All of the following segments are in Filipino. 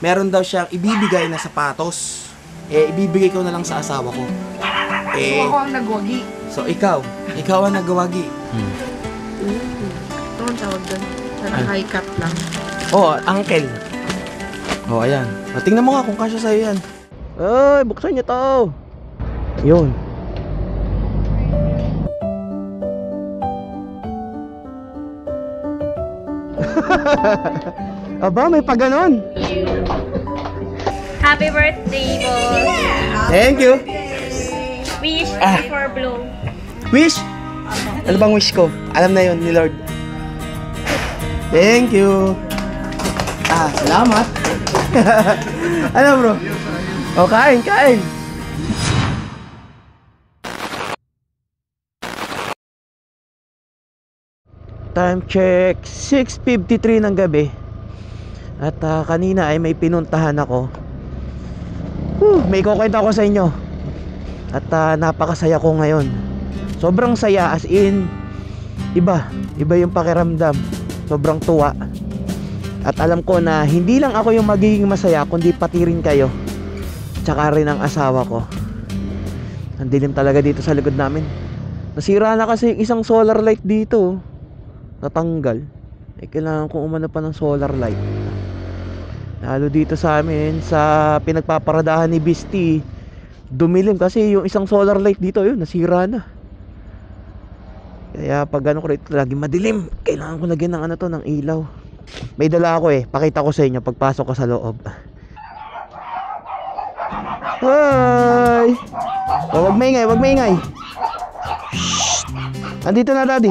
meron daw siyang ibibigay na sapatos. Ibibigay ko na lang sa asawa ko. So ako ang nagwagi. So ikaw ang nagwagi. Ito ang tawag doon. Parang high cut lang. Uncle. Ayan. Tingnan mo nga kung kasya sa'yo yan. Ay, buksan niyo to. Yun. Aba, may pa ganon. Happy birthday, boss. Thank you. Wish for blue. Wish? Ano bang wish ko? Alam na yun ni Lord. Thank you. Salamat. Ano bro? Kain. Time check, 6:53 ng gabi. At kanina ay may pinuntahan ako. May kukwento ako sa inyo. At napakasaya ko ngayon. Sobrang saya, as in iba yung pakiramdam. Sobrang tuwa. At alam ko na hindi lang ako yung magiging masaya, kundi pati rin kayo. Tsaka rin ang asawa ko. Ang dilim talaga dito sa likod namin. Nasira na kasi isang solar light dito. Natanggal. Kailangan kong umano pa ng solar light. Lalo dito sa amin, sa pinagpaparadahan ni Bisti, dumilim kasi yung isang solar light dito, yun, nasira na. Kaya pag ano ko rito, lagi madilim. Kailangan ko lagyan ng ng ilaw. May dala ako pakita ko sa inyo pagpasok ko sa loob. Hi! Wag maingay. Shh! Andito na, daddy.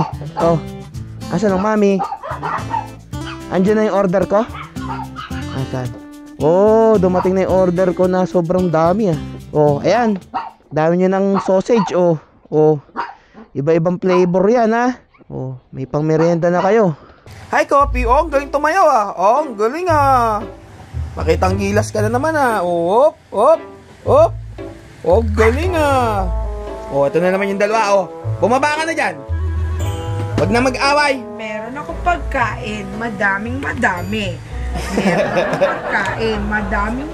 Asan ang mami? Andiyan na yung order ko? Asan? Dumating na yung order ko na sobrang dami ayan. Dami nyo ng sausage iba-ibang flavor yan may pang merienda na kayo. Hi Coffee, ang galing tumayaw ang galing Pakitang gilas ka na naman galing ito na naman yung dalawa bumaba ka na dyan. Wag na mag-away. Meron akong pagkain, madami. Meron akong pagkain, madami.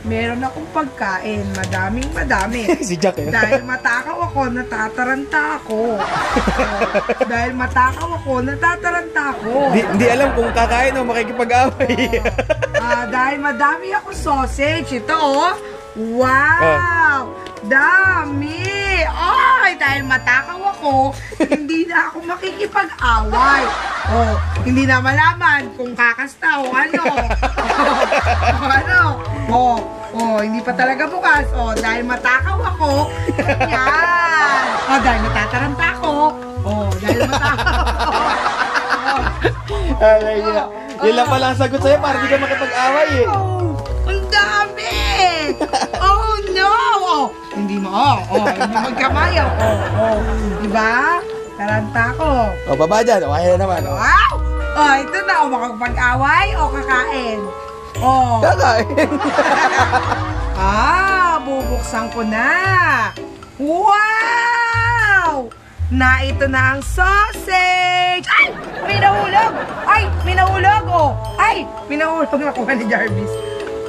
Meron akong pagkain, madami. Si Jack Dahil matakaw ako, natataranta ako. Hindi alam kung kakain o makikipag-away. Dahil madami ako sausage. Ito wow! Dami! Dahil matakaw ako, hindi na ako makikipag-away. Hindi na malaman kung kakasta o ano. Hindi pa talaga bukas. Dahil matakaw ako, yan. Dahil matataranta ako. Dahil matakaw ako. Yun lang pala ang sagot sa'yo para di ka makipag-away Ang dami! No! Hindi mo, hindi magkamayaw. Diba? Taranta ko. Baba dyan, kaya naman. Wow! Ito na, makapag-away o kakain? Kakain. Bubuksan ko na. Wow! Ito na ang sausage. Ay! May nahulog! Minahulog ako ni Jarvis.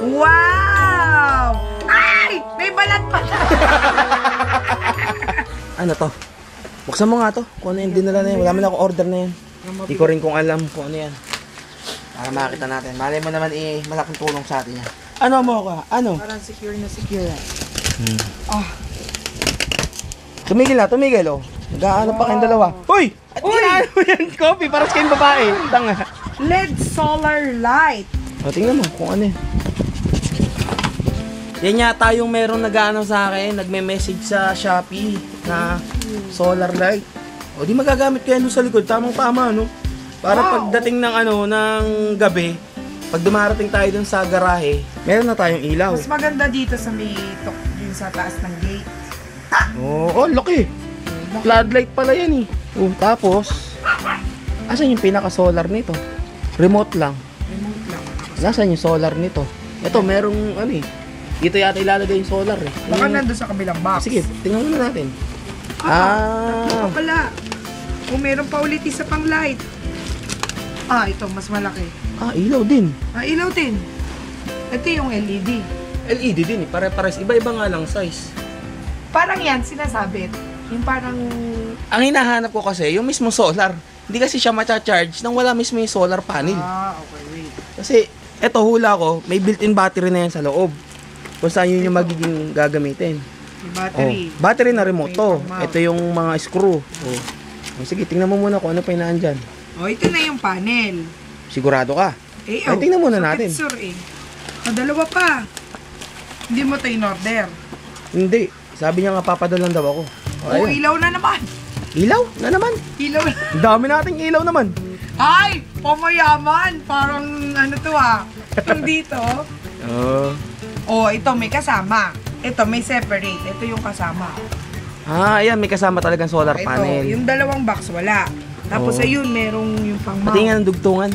Wow! Ay! May balat pa na! Ano to? Buksan mo nga to. Kung ano yung dinala na yan. Wala man ako order na yan. Hindi ko rin kung alam kung ano yan. Para makita natin. Malay mo naman malaking tulong sa atin yan. Ano mo ka? Ano? Parang secure na secure. Tumigil. Nag-aano pa kayong dalawa. Uy! At inaano mo yan, Coffee? Para sa kayong babae. Tanga. LED solar light. Tingnan mo kung ano yan. Yan yata yung meron nag-aano sa akin, nagme-message sa Shopee na solar light. Di magagamit kayo sa likod, tamang-tama Para pagdating ng ng gabi, pag dumarating tayo dun sa garahe, meron na tayong ilaw. Mas maganda dito sa yung sa taas ng gate. Laki. Floodlight pala yan tapos, asan yung pinaka-solar nito? Remote lang. Nasaan yung solar nito? Ito, merong dito yata ilalagay yung solar Baka nandun sa kabilang box. Sige, tingnan muna natin. Tatlo pala. Meron pa ulit isa pang light. Ito, mas malaki. Ah, ilaw din. Ilaw din. Ito yung LED. LED din eh. Pare-pares. Iba-iba nga lang size. Parang yan, sinasabit. Yung parang... Ang hinahanap ko kasi, yung mismo solar. Hindi kasi siya macha-charge nang wala mismo yung solar panel. Okay, wait. Kasi, eto hula ko, may built-in battery na yan sa loob. Kung saan yun yung magiging gagamitin. Yung battery. Oh, battery na remote to. May pang-mount. Ito yung mga screw. Oh. Sige, tingnan mo muna kung ano pa inaan dyan. Ito na yung panel. Sigurado ka? Ay, tingnan muna natin. Picture eh. Dalawa pa. Hindi mo ito in-order. Hindi. Sabi niya nga papadalan daw ako. Oh, ilaw na naman. Ilaw na naman. Ilaw na. Ang dami nating ilaw naman. Ay, pamayaman. Parang ano to Yung dito. Ito may kasama. Ito may separate. Ito yung kasama. Ayan, may kasama talagang solar Ito, panel. yung dalawang box wala. Tapos ayun, merong yung pang-mount. Pati nga ng dugtungan.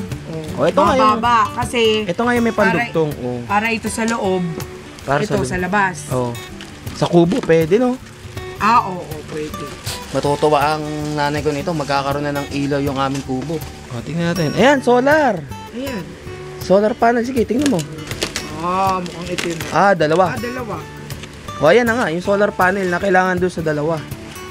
Ito nga yung... Mababa. Kasi Ito nga yung may pandugtong. para ito sa loob. Para ito sa labas. Sa kubo, pwede no? Oo, pwede. Matutuwa ang nanay ko nito. Magkakaroon na ng ilaw yung aming kubo. Tingnan natin. Ayan, solar. Ayan. Solar panel. Sige, tingnan mo. Mukhang ito yun. Dalawa. Dalawa. Ayan na nga, yung solar panel na kailangan doon sa dalawa.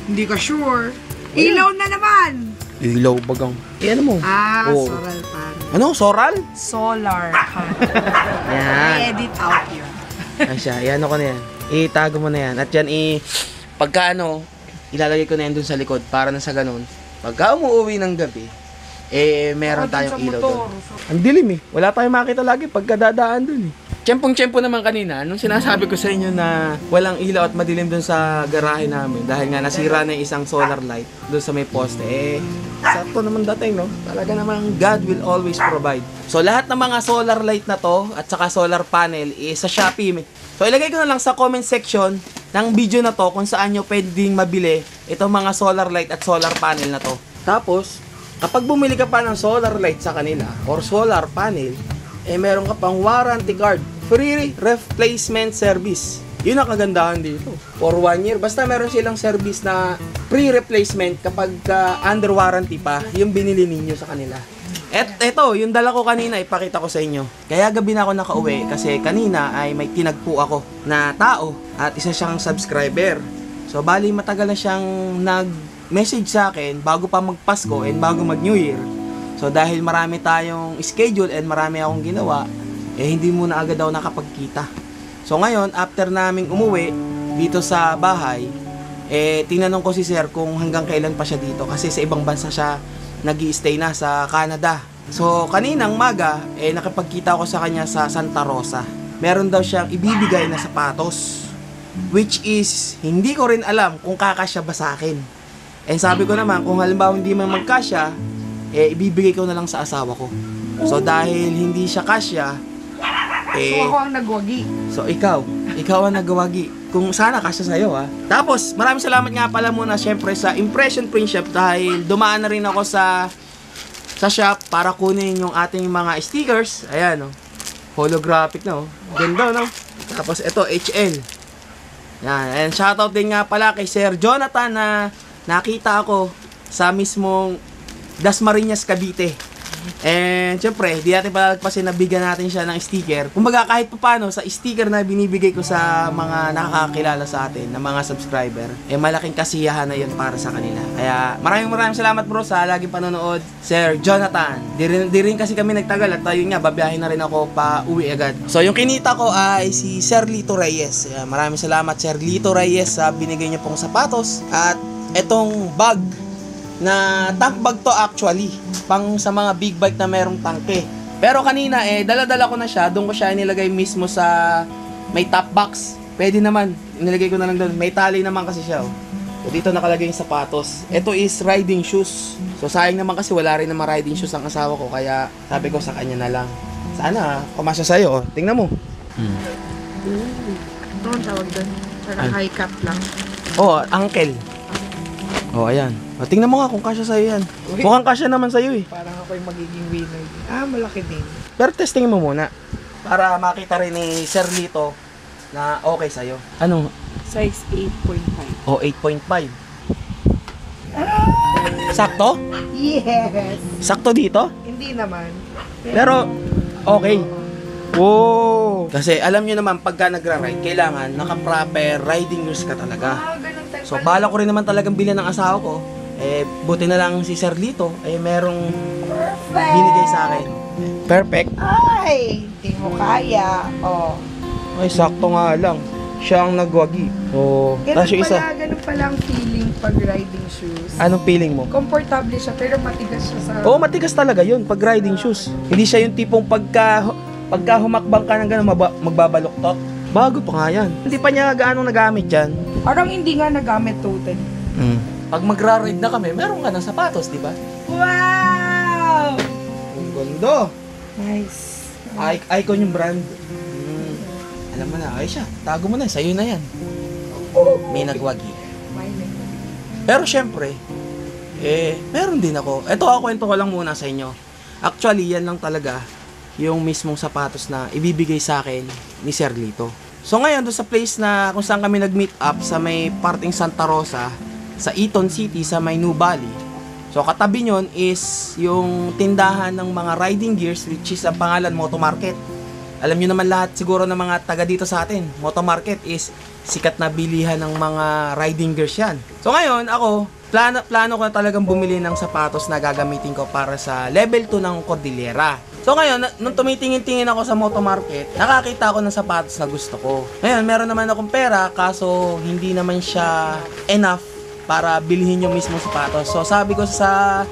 Hindi ka sure. Ilaw na naman! Ilaw bagang. Ano mo? Solar panel. Ano? Soral? Solar panel. Ayan. I-edit out yun. Ay siya, iano ko na yan. Itago mo na yan. At yan, pagka ilalagay ko na yan doon sa likod para na sa ganun. Pagka umuwi ng gabi, meron tayong ilaw doon. Ang dilim eh. Wala tayong makita lagi pagka dadaan doon eh. Tiyempong-tiyempo naman kanina, nung sinasabi ko sa inyo na walang ilaw at madilim doon sa garahe namin dahil nga nasira na yung isang solar light doon sa may poste, sakto naman dating, no? Talaga namang God will always provide. So, lahat ng mga solar light na to at saka solar panel sa Shopee. So, ilagay ko na lang sa comment section ng video na to kung saan nyo pwedeng mabili itong mga solar light at solar panel na to. Tapos, kapag bumili ka pa ng solar light sa kanila or solar panel, meron ka pang warranty card. Free replacement service. Yun ang kagandahan dito. For 1 year. Basta meron silang service na free replacement kapag under warranty pa yung binili ninyo sa kanila. At eto, yung dala ko kanina, ipakita ko sa inyo. Kaya gabi na ako nakauwi kasi kanina ay may tinagpo ako na tao at isa siyang subscriber. So, bali matagal na siyang nag-message sa akin bago pa magpasko and bago mag-New Year. So, dahil marami tayong schedule and marami akong ginawa, hindi muna agad ako nakapagkita. So ngayon, after naming umuwi dito sa bahay, tinanong ko si sir kung hanggang kailan pa siya dito kasi sa ibang bansa siya nag-i-stay na sa Canada. So kaninang maga, nakapagkita ko sa kanya sa Santa Rosa. Meron daw siyang ibibigay na sapatos, which is hindi ko rin alam kung kakasya ba sa akin. Sabi ko naman, kung halimbawa hindi man magkasya, ibibigay ko na lang sa asawa ko. So dahil hindi siya kasya, So ako ang nagwagi. So ikaw ang nagwagi. Kung sana kasya sa'yo Tapos maraming salamat nga pala muna syempre sa Impression Print Shop dahil dumaan na rin ako sa shop para kunin yung ating mga stickers. Ayan holographic na Ganda no. Tapos ito HL. Yan. And shoutout din nga pala kay Sir Jonathan na nakita ako sa mismong Dasmariñas, Cavite. And syempre, di natin palagpasin na bigyan natin siya ng sticker. Kumbaga kahit paano sa sticker na binibigay ko sa mga nakakakilala sa atin, na mga subscriber, malaking kasiyahan na yun para sa kanila. Kaya maraming salamat bro sa laging panonood, Sir Jonathan. Di rin kasi kami nagtagal at yun nga, babiyahin na rin ako pa uwi agad. So yung kinita ko ay si Sir Lito Reyes. Maraming salamat Sir Lito Reyes sa binigay niyo pong sapatos at etong bag na tank bag to actually, pang sa mga big bike na merong tangke. Pero kanina dala-dala ko na siya, doon ko siya inilagay mismo sa may top box. Pwede naman, inilagay ko na lang doon. May tali naman kasi siya. So dito nakalagay yung sapatos. Ito is riding shoes. So sayang naman kasi wala rin naman riding shoes ang asawa ko, kaya sabi ko sa kanya na lang. Sana kumasya sa'yo. Tingnan mo. Ito ang tawag doon. Parang high cut lang. Uncle. Ayan. Tingnan mo nga kung kasya sa'yo yan. Mukhang kasya naman sa'yo Parang ako yung magiging winner. Malaki din. Pero testing mo muna. Para makita rin ni Sir Lito na okay sa'yo. Anong? Size 8.5. 8.5. Sakto? Yes! Sakto dito? Hindi naman. Pero, okay. Wow! Kasi alam nyo naman, pagka nagra-ride, kailangan naka-proper riding shoes ka talaga. Ganun talaga. So, bala ko rin naman talagang bilhin ng asawa ko. Buti na lang si Sir Lito, merong Perfect. binigay sa akin. Perfect. Ay, di mo kaya. Oh. Ay, sakto nga lang. Siya ang nagwagi. Oo. Tapos yung isa. Ganun pala ang feeling pag riding shoes. Anong feeling mo? Komportable siya, pero matigas siya sa... Oo, matigas talaga yun pag riding shoes. Hindi siya yung tipong pagka humakbang ka ng gano'n, magbabaluktot. Bago pa nga yan. Hindi pa niya gaano nagamit yan. Parang hindi nga nagamit totally. Pag magra-ride na kami, meron ka ng sapatos, di ba? Wow! Ang ganda. Nice. Icon yung brand. Alam mo na, ay siya. Tago mo na, sa'yo na yan. May nagwagi. Pero syempre, meron din ako. Ito, kwento ko lang muna sa inyo. Actually, yan lang talaga yung mismong sapatos na ibibigay sa akin ni Sir Lito. So ngayon, doon sa place na kung saan kami nag-meet up sa may parting Santa Rosa, sa Eton City, sa may New Valley. So katabi nyon is yung tindahan ng mga riding gears, which is ang pangalan Moto Market. Alam nyo naman lahat siguro ng mga taga dito sa atin, Moto Market is sikat na bilihan ng mga riding gears yan. So ngayon, ako, plano ko na talagang bumili ng sapatos na gagamitin ko para sa level 2 ng Cordillera. So ngayon, nung tumitingin-tingin ako sa Moto Market, nakakita ako ng sapatos na gusto ko. Ngayon, meron naman akong pera, kaso hindi naman siya enough para bilhin yung mismong sapatos. So sabi ko sa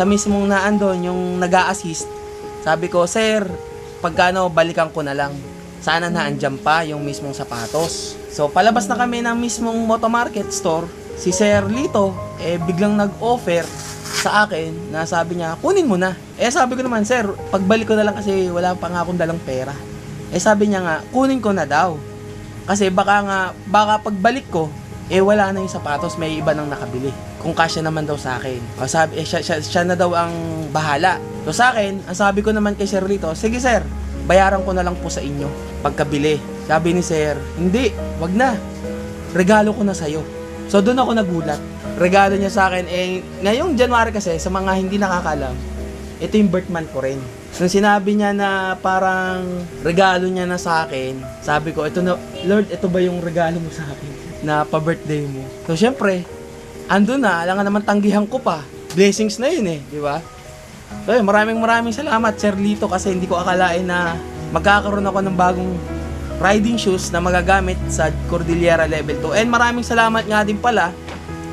mismong naandon, yung nag-a-assist, sabi ko, Sir, pagkano balikan ko na lang. Sana naandyan pa yung mismong sapatos. So palabas na kami ng mismong Moto Market store. Si Sir Lito, biglang nag-offer sa akin na sabi niya, kunin mo na. Sabi ko naman, Sir, pagbalik ko na lang kasi wala pa nga akong dalang pera. Sabi niya nga, kunin ko na daw. Kasi baka pagbalik ko, wala na yung sapatos, may iba nang nakabili. Kung kasya naman daw sa akin. O sabi, siya na daw ang bahala. So sa akin, ang sabi ko naman kay Sir Lito, sige Sir, bayaran ko na lang po sa inyo pagkabili. Sabi ni Sir, hindi, wag na. Regalo ko na sa'yo. So doon ako nagulat. Regalo niya sa akin, ngayong January kasi, sa mga hindi nakakalam, ito yung birth month ko rin. So sinabi niya na parang regalo niya na sa akin, sabi ko, ito na, Lord, ito ba yung regalo mo sa akin na pa-birthday mo? So syempre, andun na, alam nga naman tanggihan ko pa. Blessings na yun di ba? So maraming salamat Sir Lito kasi hindi ko akalain na magkakaroon ako ng bagong riding shoes na magagamit sa Cordillera Level 2. And maraming salamat nga din pala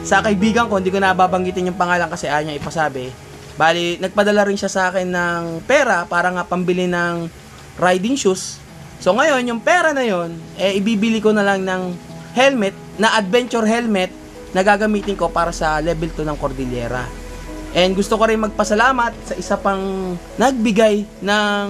sa kaibigan ko, hindi ko na babanggitin yung pangalan kasi ayaw niya ipasabi. Bali, nagpadala rin siya sa akin ng pera para nga pambili ng riding shoes. So ngayon, yung pera na yon, ibibili ko na lang ng helmet, na adventure helmet na gagamitin ko para sa level 2 ng Cordillera. And gusto ko rin magpasalamat sa isa pang nagbigay ng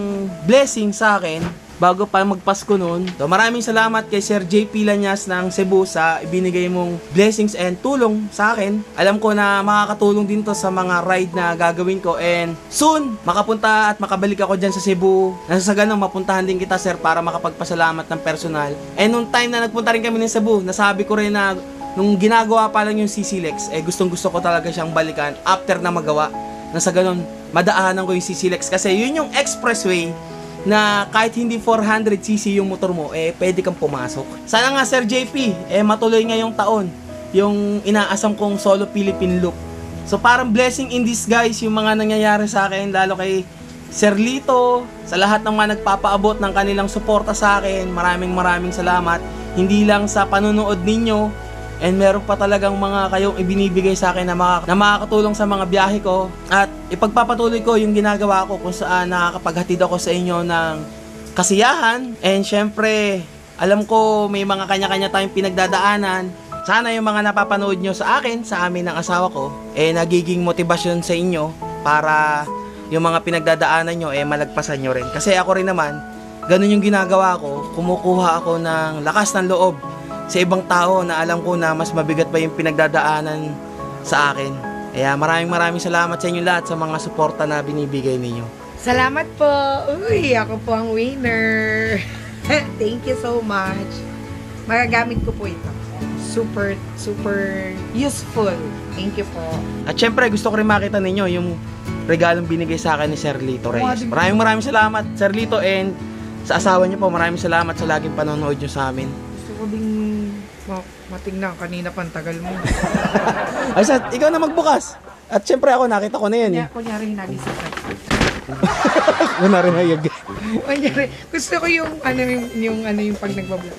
blessing sa akin bago pa magpasko noon. So maraming salamat kay Sir JP Lanyas ng Cebu sa ibinigay mong blessings and tulong sa akin. Alam ko na makakatulong din to sa mga ride na gagawin ko, and soon makapunta at makabalik ako dyan sa Cebu. Nasa sa ganun, mapuntahan din kita Sir para makapagpasalamat ng personal. And nung time na nagpunta rin kami ng Cebu, nasabi ko rin na nung ginagawa pa lang yung CC-Lex, gustong gusto ko talaga siyang balikan after na magawa. Nasa ganun, madaanan ko yung CC-Lex kasi yun yung expressway na kahit hindi 400cc yung motor mo, pwede kang pumasok. Sana nga Sir JP, matuloy ngayong taon yung inaasam kong solo Philippine Loop. So parang blessing in disguise yung mga nangyayari sa akin, lalo kay Sir Lito, sa lahat ng mga nagpapaabot ng kanilang suporta sa akin. Maraming salamat. Hindi lang sa panonood ninyo, and meron pa talagang mga kayong ibinibigay sa akin na makakatulong sa mga biyahe ko. At ipagpapatuloy ko yung ginagawa ko kung saan nakakapaghatid ako sa inyo ng kasiyahan. And syempre, alam ko may mga kanya-kanya tayong pinagdadaanan. Sana yung mga napapanood nyo sa akin, sa amin ng asawa ko, nagiging motibasyon sa inyo para yung mga pinagdadaanan nyo, malagpasan nyo rin. Kasi ako rin naman, ganun yung ginagawa ko. Kumukuha ako ng lakas ng loob sa ibang tao na alam ko na mas mabigat pa yung pinagdadaanan sa akin. Kaya maraming salamat sa inyo lahat sa mga suporta na binibigay ninyo. Salamat po. Uy, ako po ang winner. Thank you so much. Magagamit ko po ito. Super useful. Thank you po. At syempre gusto ko rin makita ninyo yung regalong binigay sa akin ni Sir Lito Reyes. Maraming salamat, Sir Lito, and sa asawa niyo po, maraming salamat sa laging panonood niyo sa amin. Gusto ko ding matingnan. Kanina pa ang tagal mo. Ay, ikaw na magbukas. At syempre ako, nakita ko na yan eh. Kunyari nagising ka. Kunwari hayag. Kunyari, gusto ko yung pag nagbablog.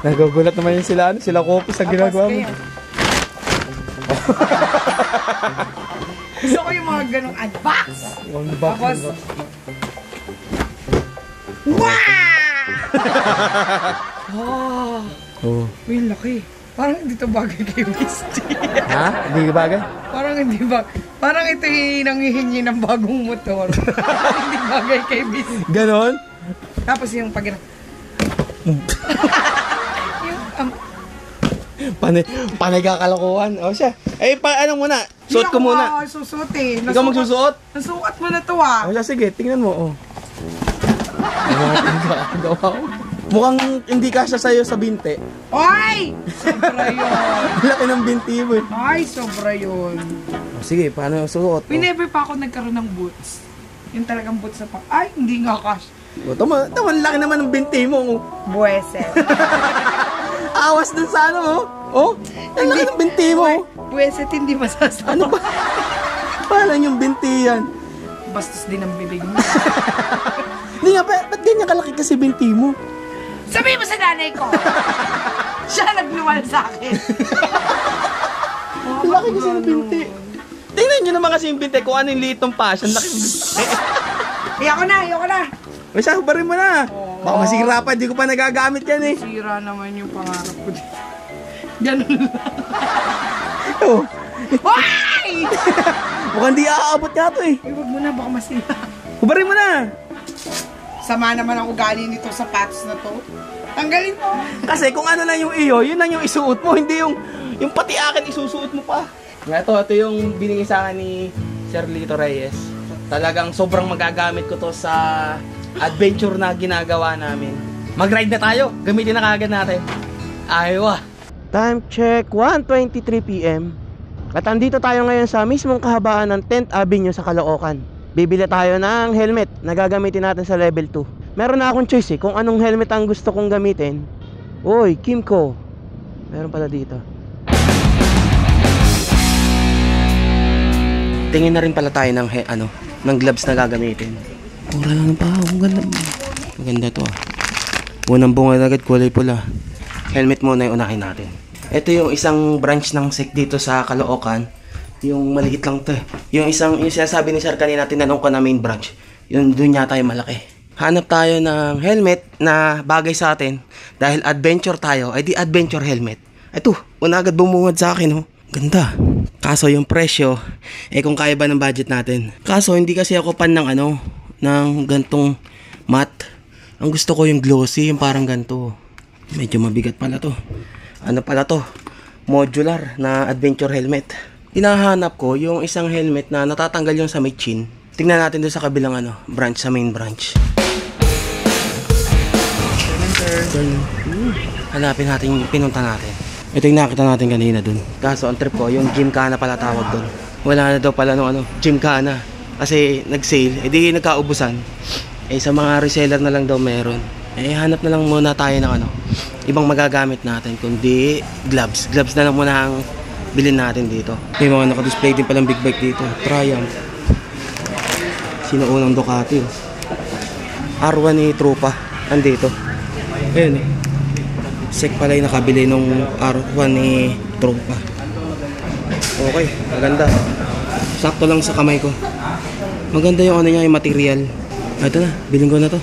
Nagugulat naman yung sila Kopi sa ginagawa mo. Gusto ko yung mga ganong unbox. Tapos, wow! Oh. Uy, laki. Parang hindi to bagay kay Misty. Ha? Hindi bagay? Parang hindi ba? Parang ito yung nanghihingi ng bagong motor. Hindi bagay kay Misty. Ganon? Tapos yung pag yung Panay kakalokohan. O siya. Eh, ano muna? Suot ko muna. Hindi ako susuotin. Ikaw magsusuot? Nasukat mo na to ah. O siya, sige. Tingnan mo. Oh. Mukhang hindi kasya sa'yo sa binte. Ay! Sobra yun. Laki ng binti mo eh. Ay, sobra yun. O, sige, paano yung suot? Never pa ako nagkaroon ng boots. Yung talagang boots na ay, hindi nga cash. O, tama, laki naman ng binti mo. Buweset. Awas dun sa ano, oh. Ang laki ng binti mo. Buweset, hindi masasawa. Ano ba? Paano yung binti yan? Bastos din ang bibig mo. Hindi nga, ba't ganyan kalaki kasi binti mo? Sabi mo sa nanay ko! Siya nagluwal sa akin. Ang laki kasi ng binti. Tingnan nyo naman kasi yung binti kung ano yung litong passion. Laki ng binti. Ayoko na. May sabarin mo na. Baka masira pa, di ko pa nagagamit yan eh. Sira naman yung pangarap ko. Ganun lang. Oh. Why? Mukhang di aabot ka to eh. Ay, wag mo na, baka masira. Hubarin mo na. Sama naman ang ugali nito sapatos na to. Tanggalin mo. Kasi kung ano lang yung iyo, yun lang yung isuot mo. Hindi yung pati akin isusuot mo pa. Ito yung binigay sa akin ni Sir Lito Reyes. Talagang sobrang magagamit ko to sa adventure na ginagawa namin. Mag-ride na tayo. Gamitin na kagad natin. Aywa. Time check, 1:23 PM. At andito tayo ngayon sa mismong kahabaan ng 10th Avenue sa Caloocan. Bibili tayo ng helmet na gagamitin natin sa level 2. Meron na akong choice kung anong helmet ang gusto kong gamitin. Uy, Kimco. Meron pala dito. Tingin na rin pala tayo ng ng gloves na gagamitin. Mura lang pa, maganda to. Unang bunga agad, kulay pula. Helmet muna yung unahin natin. Ito yung isang branch ng SEC dito sa Caloocan. Yung maliit lang to. Yung sinasabi ni Sir kanina, tinanong ko na main branch. Yung doon yata yung malaki. Hanap tayo ng helmet na bagay sa atin. Dahil adventure tayo, ay di adventure helmet. Ito, una agad bumungad sa akin, oh. Ganda. Kaso yung presyo, kung kaya ba ng budget natin. Kaso hindi kasi ako pan ng ng gantong matte. Ang gusto ko yung glossy, yung parang ganto. Medyo mabigat pala to. Ano pala to? Modular na adventure helmet. Hinahanap ko yung isang helmet na natatanggal yung sa may chin. Tingnan natin doon sa kabilang branch, sa main branch. Hanapin natin yung pinunta natin. Ito yung nakita natin kanina dun. Kaso ang trip ko, yung Gymkhana pala tawag dun. Wala na daw pala Gymkhana. Kasi nag-sale, di nagkaubusan. Sa mga reseller na lang daw meron. Hanap na lang muna tayo ng ibang magagamit natin. Kundi gloves. Gloves na lang muna ang bilhin natin dito. May mga naka-display din palang big bike dito. Triumph. Sino unang Ducati? R1 ni Trupa. Andito. Ayun eh. SEC pala yung nakabili nung R1 ni Trupa. Okay, maganda. Sakto lang sa kamay ko. Maganda yung niya, yung material. Ito na, bilhin ko na to.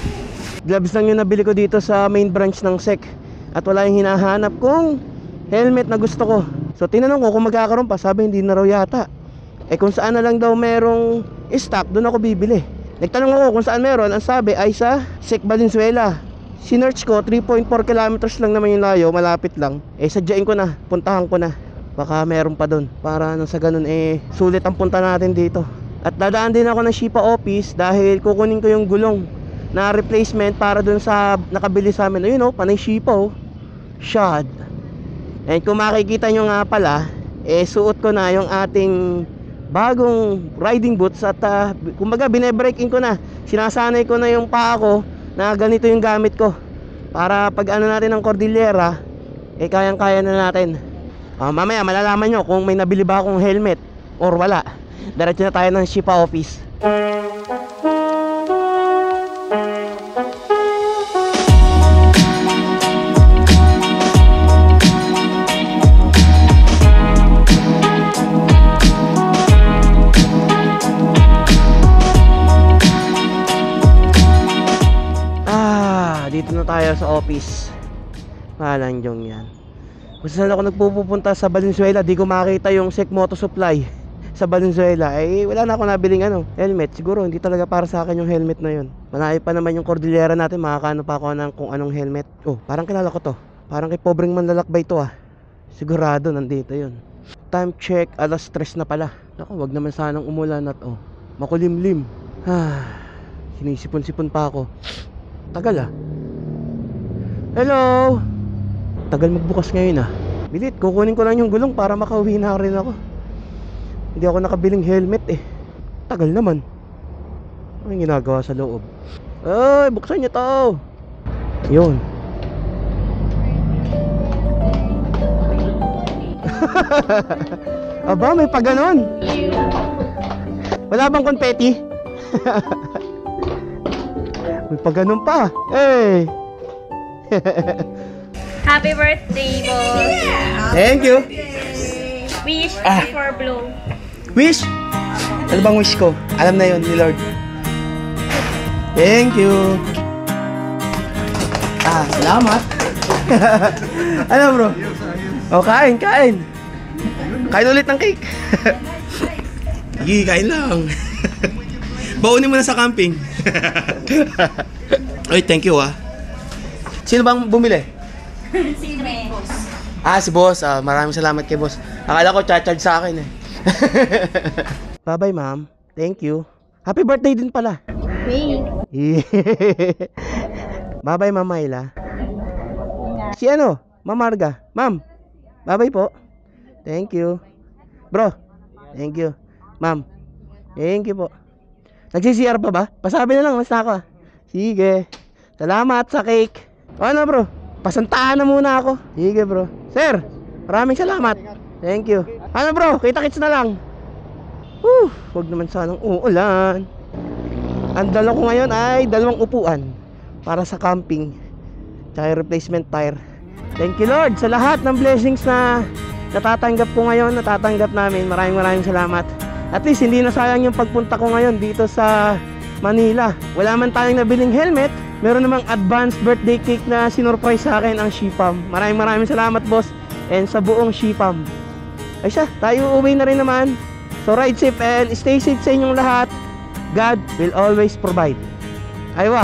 Gloves lang yung nabili ko dito sa main branch ng SEC. At wala yung hinahanap kong helmet na gusto ko. So tinanong ko kung magkakaroon pa, sabi hindi na raw yata. Kung saan na lang daw merong stock, doon ako bibili. Nagtanong ako kung saan meron, ang sabi ay sa SEC Valenzuela. Sinearch ko, 3.4 kilometers lang naman yung layo, malapit lang. Sadyain ko na, puntahan ko na. Baka meron pa doon. Para sa ganun sulit ang punta natin dito. At dadaan din ako ng Shipa office dahil kukunin ko yung gulong na replacement para doon sa nakabili sa amin. Ayun panay Shipa shod. And kung makikita nyo nga pala, suot ko na yung ating bagong riding boots at kumbaga bine-break in ko na. Sinasanay ko na yung paa ko na ganito yung gamit ko. Para pag ano natin ng Cordillera, eh kayang-kaya na natin. Mamaya malalaman nyo kung may nabili ba akong helmet or wala. Diretso na tayo ng Shipa office. Dito na tayo sa office. Malanjong yan. Kung saan ako nagpupunta sa Valenzuela, di ko makita yung Sec Moto Supply sa Valenzuela. Eh wala na ako nabiling helmet. Siguro hindi talaga para sa akin yung helmet na yun. Malayo pa naman yung Cordillera natin. Makakano pa ako ng kung anong helmet. Oh, parang kilala ko to. Parang kay pobreng manlalakbay to Sigurado nandito yun. Time check, alas 3 na pala. Naku, wag naman sanang umulan at makulimlim. Sinisipon-sipon pa ako. Tagal Hello. Tagal magbukas ngayon Bilit, kukunin ko lang yung gulong para makauwi na rin ako. Hindi ako nakabiling helmet Tagal naman. Ano yung ginagawa sa loob? Ay, buksan niyo to. Yun. Aba, may pa ganon. Wala bang konfeti? May pa ganon pa. Hey. Happy birthday, boss. Thank you. Wish for blow. Wish? Ano bang wish ko? Alam na yun ni Lord. Thank you. Salamat. Ano bro? Kain. Kain ulit ng cake. Sige, kain lang. Baunin mo na sa camping. Oy, thank you Sino bang bumili? Si boss. Si boss. Maraming salamat kay boss. Akala ko charge sa akin Bye-bye, ma'am. Thank you. Happy birthday din pala. Wait. Bye-bye, Ma'am Myla. Si Ma'am Marga. Ma'am, bye-bye po. Thank you. Bro, thank you. Ma'am, thank you po. Nagsi-CR pa ba? Pasabi na lang, mas na ako Sige. Salamat sa cake. Ano bro? Pasantaan na muna ako. Sige bro. Sir, maraming salamat. Thank you. Ano bro? Kita-kits na lang. Huwag naman sanang uulan. Ang dala ko ngayon ay 2 upuan para sa camping. Tsaka replacement tire. Thank you Lord sa lahat ng blessings na natatanggap ko ngayon, natatanggap namin. Maraming salamat. At least hindi na sayang yung pagpunta ko ngayon dito sa Manila. Wala man tayong nabiling helmet. Meron namang advanced birthday cake na sinurprise sa akin ang Shipam. Maraming salamat boss. And sa buong Shipam. Ay siya, tayo uuwi na rin naman. So ride safe and stay safe sa inyong lahat. God will always provide. Aywa.